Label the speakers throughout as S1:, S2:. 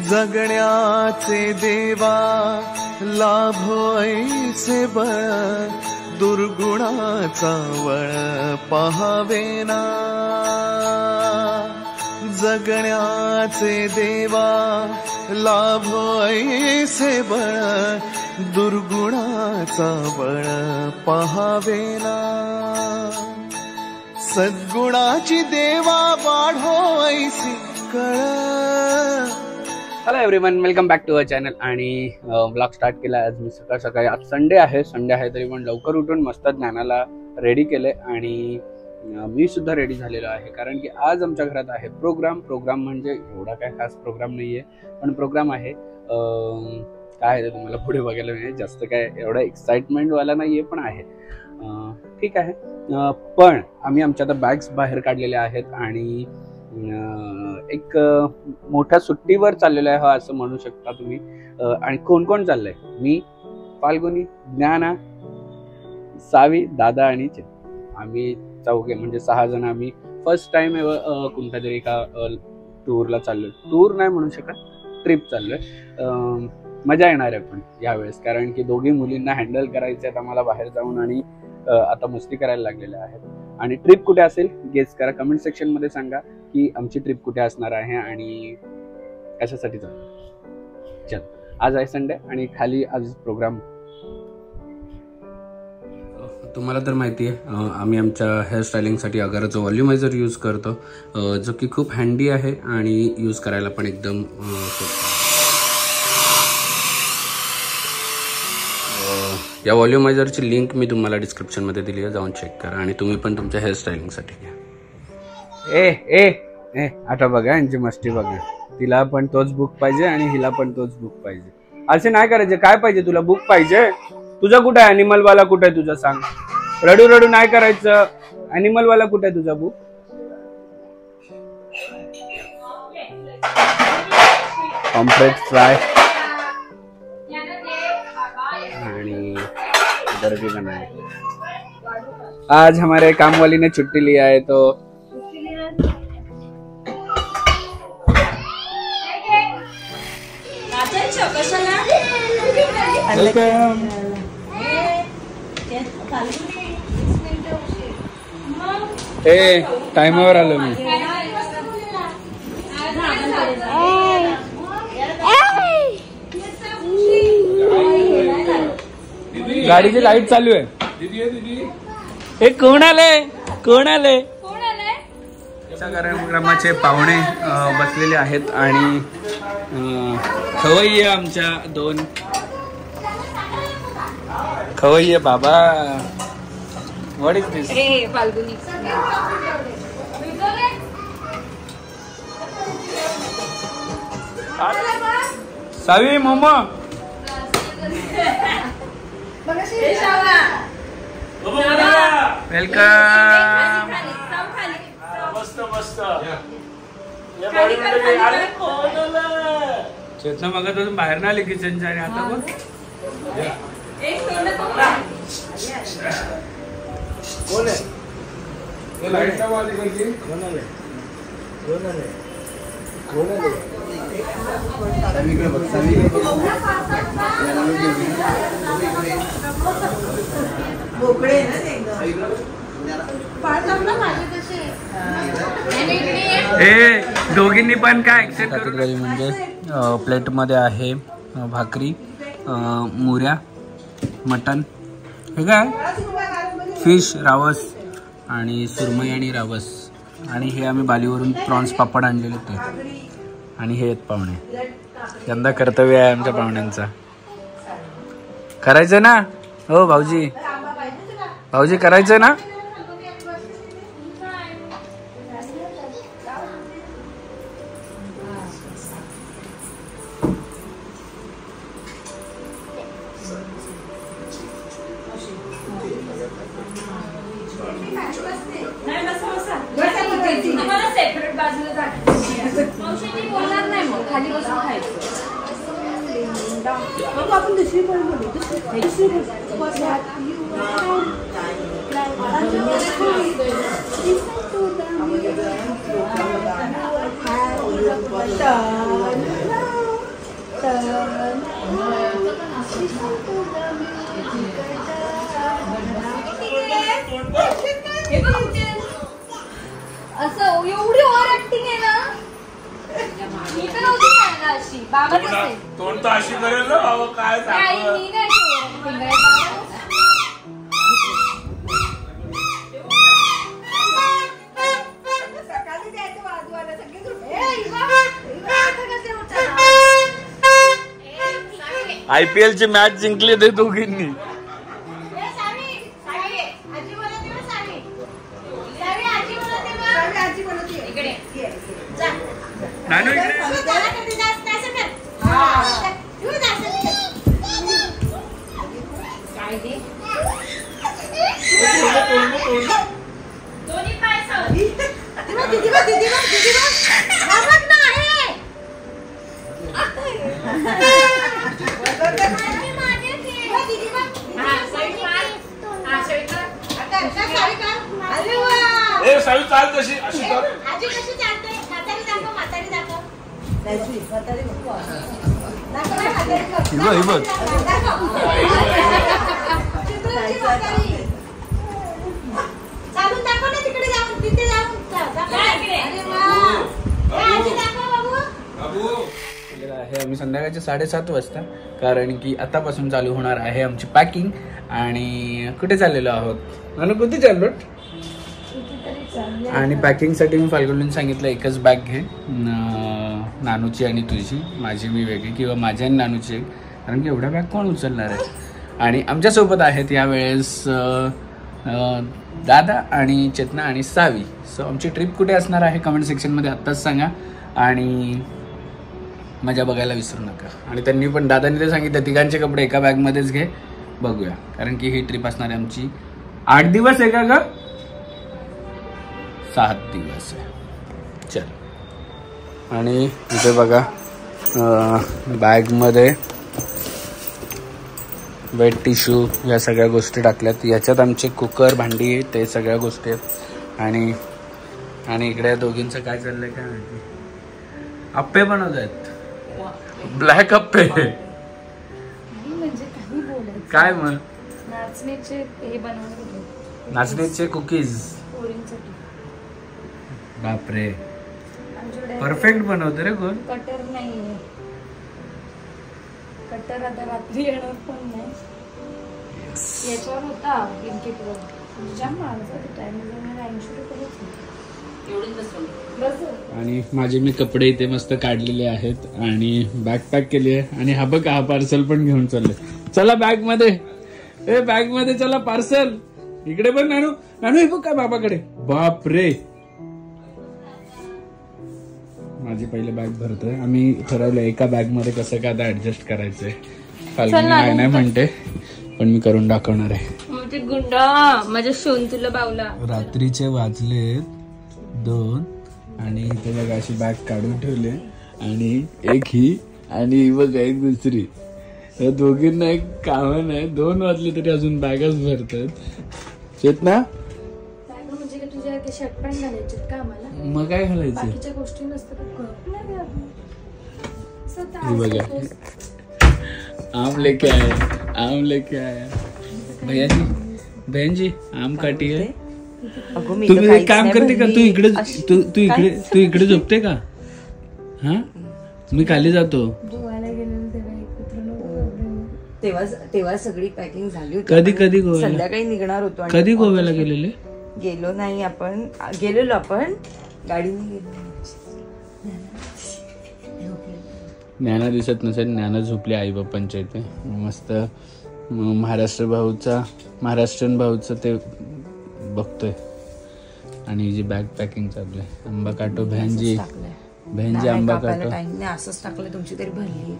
S1: जगण्याचे देवा लाभो ऐसे बळ, दुर्गुणाचा वळ पहावेना। जगण्याचे देवा लाभो ऐसे बळ, दुर्गुणाचा बळ पहावेना। सद्गुणाची देवा वाढो ऐसी कळ।
S2: Hello everyone, welcome back to our channel. आणि ब्लॉग स्टार्ट केला आज मी सकाळ सकाळी। आज संडे आहे तरी पण लवकर उठून मस्त ज्ञानाला रेडी केले आणि मी सुद्धा रेडी झालेलो आहे, कारण की आज आमच्या घरात आहे प्रोग्राम म्हणजे एवढा काय खास प्रोग्राम नाहीये, पण प्रोग्राम आहे। काय आहे ते तुम्हाला पुढे बघायला मिळेल। जास्त काय एवढा एक्साइटमेंट वाला नाहीये, पण आहे ठीक आहे। पण आम्ही आमच्या आता बॅग्स बाहेर काढलेल्या आहेत आणि एक मोठ्या सुट्टीवर चाललेलो आहे असं म्हणू शकता तुम्ही। आणि कोण कोण चाललंय? मी, फाल्गुनी, ज्ञाना, सावी, दादा आणि चित। आम्ही चौघे म्हणजे 6 जण आम्ही फर्स्ट टाइम कोणत्या तरी एका टूरला चाललोय। टूर नाही म्हणू शकत, ट्रिप चाललोय। मजा येणार आहे पण यावेळेस, कारण की दोघी मुलींना हँडल करायचे आहेत आम्हाला बाहेर जाऊन आणि आता मस्ती करायला लागलेल्या आहेत। आणि ट्रिप कुठे असेल गेस करा, कमेंट सेक्शन मध्ये सांगा की आमची ट्रिप कुठे असणार आहे आणि कशासाठी चालू। चल, आज आहे संडे आणि खाली आज प्रोग्राम। तुम्हाला तर माहिती आहे आम्ही आमच्या हेअरस्टायलिंगसाठी अगरचा व्हॉल्युमायझर यूज करतो, जो की खूप हँडी आहे आणि यूज करायला पण एकदम या व्हॉल्युमायझरची लिंक मी तुम्हाला डिस्क्रिप्शनमध्ये दिली आहे, जाऊन चेक करा आणि तुम्ही पण तुमच्या हेअरस्टायलिंगसाठी घ्या। ए ए ए आता बघा यांची मस्ती बघा, तिला पण तोच बुक पाहिजे आणि हिला पण तोच बुक पाहिजे। असे नाही करायचे। काय पाहिजे तुला? बुक पाहिजे? तुझा कुठे आहे अॅनिमल वाला? कुठे आहे तुझा? सांग। रडू रडू नाही करायचं। अॅनिमल वाला कुठे आहे तुझा बुक? पॉम्फ्रेट फ्राय आणि आज हमारे काम वाली ने छुट्टी लिया है तो टाइमवर आलो मी। गाडीची लाईट चालू आहे। हे कोण आले? कार्यक्रमाचे पाहुणे बसलेले आहेत आणि खवय्ये आमच्या 2 खवय्ये। बाबा, what is this?
S3: Falguni
S2: Savi, momo, welcome. मस्त चेतना बघा तो बाहेर ना आली किचनच्या आणि आता बघ कोण आहे? दोघींनी पण काय एक्सेप्ट करून म्हणजे प्लेट मध्ये आहे भाकरी, मुऱ्या, मटन, हे काय फिश, रावस आणि सुरमई आणि रावस, आणि हे आम्ही बालीवरून प्रॉन्स पापड आणलेले ते, आणि हे आहेत पाहुणे। यंदा कर्तव्य आहे आमच्या पाहुण्यांचा, करायचं ना हो भाऊजी? भाऊजी करायचं ना?
S3: अशी बाबा कसं
S4: तोंड तर अशी करेल ना बाबा काय सांगू.
S3: मी नाही
S4: IPL ची मॅच जिंकली ते दोघींनी. नानू ए सावी चाल तशी अशी कर.
S2: आहे आम्ही संध्याकाळचे 7:30 वाजता, कारण की आतापासून चालू होणार आहे आमची पॅकिंग. आणि कुठे चाललेलो आहोत आणि कुठे चाललो. आणि पॅकिंगसाठी मी फाल्गुनीने सांगितलं एकच बॅग घे, नानूची आणि तुझी, माझी मी वेगळी किंवा माझ्या आणि नानूची एक, कारण की एवढ्या बॅग कोण उचलणार आहे. आणि आमच्यासोबत आहेत यावेळेस दादा आणि चेतना आणि सावी. सो आमची ट्रिप कुठे असणार आहे कमेंट सेक्शनमध्ये आत्ताच सांगा आणि मजा बघायला विसरू नका. आणि त्यांनी पण दादांनी ते सांगितलं तिघांचे कपडे एका बॅगमध्येच घे. बघूया, कारण की ही ट्रिप असणार आहे आमची 8 दिवस आहे का ग, 7 दिवस आहे. चल. आणि इथे बघा बॅगमध्ये वेट टिश्यू या सगळ्या गोष्टी टाकल्यात. याच्यात आमचे कुकर भांडी ते सगळ्या गोष्टी आहेत. आणि इकडे दोघींचं काय चाललंय काय माहिती, अप्पे बनवत आहेत, ब्लॅक अप्पे. काय मग
S3: नाचणीचे हे बनवले,
S2: नाचणीचे कुकीज. बापरे, परफेक्ट बनवते रे कोण.
S3: कटर नाहीये, कटर आता रात्री येणार पण नाही. याच्यावर होता ब्लिंकिटवर, जाम माणसं टाइम 80 रुपये.
S2: आणि माझे मी कपडे इथे मस्त काढलेले आहेत आणि बॅग पॅक केली आहे. आणि हा बघा, हा पार्सल पण घेऊन चालले. चला बॅग मध्ये, ए बॅग मध्ये चला पार्सल. इकडे बघ नानू, नानू हे बघ काय बाबाकडे. बापरे, माझी पहिले बॅग भरतोय. आम्ही ठरवलं एका बॅग मध्ये कसं काय आता ऍडजस्ट करायचंय. फाल्गुनी नाही म्हणते, पण मी करून दाखवणार आहे.
S3: गुंडा माझ्या शोन तुला बावला.
S2: रात्रीचे वाजले 2 आणि इथे बघा अशी बॅग काढून ठेवले. आणि एक ही आणि बघा एक दुसरी. या दोघींना एक काम नाही, 2 वाजले तरी अजून बॅगच भरतात. चेतना
S3: म्हणजे तुझ्या शर्ट पॅन्ट घालायचे का आम्हाला,
S2: मग काय घालायचं,
S3: बाकीच्या गोष्टी नसतात.
S2: बघा आम लेके आया, आम लेके आया. भैया जी, बहन जी आम काटी है. तुम्ही एक काम करते का, तू इकडे झोपते का. हा, मी खाली जातो.
S5: तेव्हा सगळी पॅकिंग झाली होती.
S2: कधी गोव्याला
S5: संध्याकाळी निघणार होतो.
S2: कधी गोव्याला गेलेले.
S5: गेलो नाही आपण, गेलेलो आपण गाडीने गेलो.
S2: ज्ञाना दिसत नसेल, ज्ञाना झोपली आई बाप्पांच्या इथे मस्त. महाराष्ट्रीयन भाऊचं ते बघतोय. आणि जी बॅग पॅकिंग चालू आहे. आंबा काटो बहनजी आंबा काटो.
S5: असंच टाकलं, तुमची तरी भरली.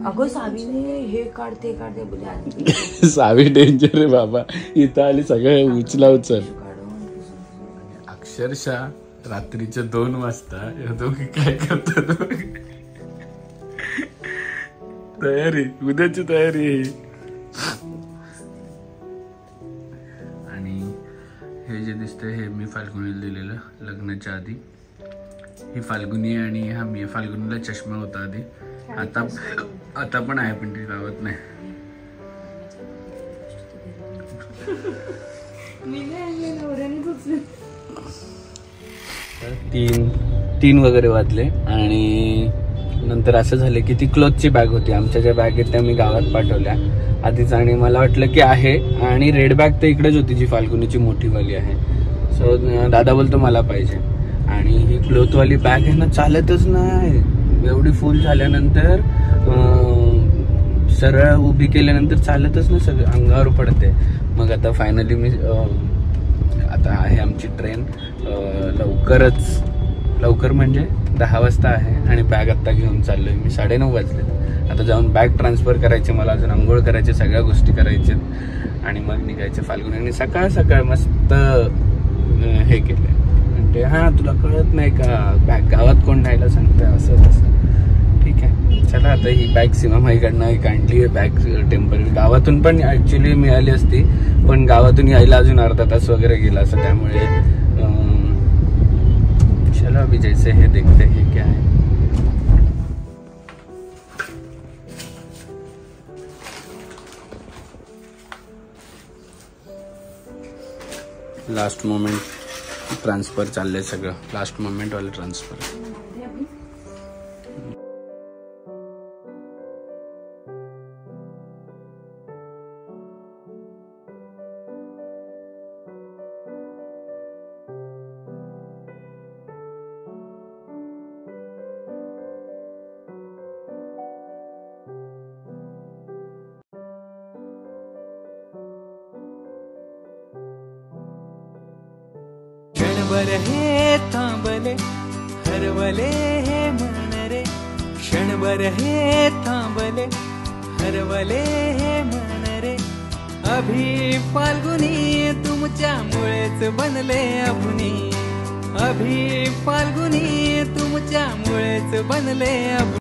S5: अगं सावीने हे काढते बोले.
S2: सावी डेंजर आहे बाबा, इथं आली सगळं उचल. अक्षरशः रात्रीच्या 2 वाजता या दोघी काय करतात. तयारी, उद्याची तयारी आहे. आणि हे जे दिसतंय हे मी फाल्गुनीला दिलेलं लग्नाच्या आधी. ही फाल्गुनी आणि हा मी. फाल्गुनीला चष्मा होता आधी, आता पण आहे पण ती लावत नाही. तीन वगैरे वाजले आणि नंतर असं झालं की ती क्लोथची बॅग होती, आमच्या ज्या बॅग आहेत त्या मी गावात पाठवल्या आधीच, आणि मला वाटलं की आहे, आणि रेड बॅग तर इकडेच होती जी फाल्गुनीची मोठीवाली आहे. सो दादा बोलतो मला पाहिजे, आणि ही क्लोथवाली बॅग आहे ना चालतच नाही. एवढी फुल झाल्यानंतर सरळ उभी केल्यानंतर चालतच नाही, सगळं अंगावर पडते. मग आता फायनली मी आता आहे आमची ट्रेन लवकर म्हणजे 10 वाजता आहे, आणि बॅग आत्ता घेऊन चाललोय मी. 9:30 वाजले. आता जाऊन बॅग ट्रान्सफर करायचे, मला अजून आंघोळ करायचे, सगळ्या गोष्टी करायच्यात, आणि मग निघायचे फाल्गुनी. सकाळ सकाळ मस्त हे केलंय म्हणजे, हा तुला कळत नाही का बॅग गावात कोण न्यायला सांगतंय असं तसं. ठीक आहे, चला आता ही बॅग सीमामाईकडनं एक आणली आहे बॅग टेम्पररी. गावातून पण ॲक्च्युली मिळाली असती, पण गावातून यायला अजून अर्धा तास वगैरे गेला असं. त्यामुळे चलो अभी जैसे है देखते हैं क्या है. लास्ट मोमेंट ट्रान्सफर चाललंय सगळं, लास्ट मोमेंट वाले ट्रान्सफर.
S1: क्षणभर हे थांबले हरवले हे मन रे, क्षणभर हे थांबले हरवले हे मन रे. अभि फाल्गुनी तुमच्यामुळेच बनले अभुनी, अभि फाल्गुनी तुमच्यामुळेच बनले अभुनी.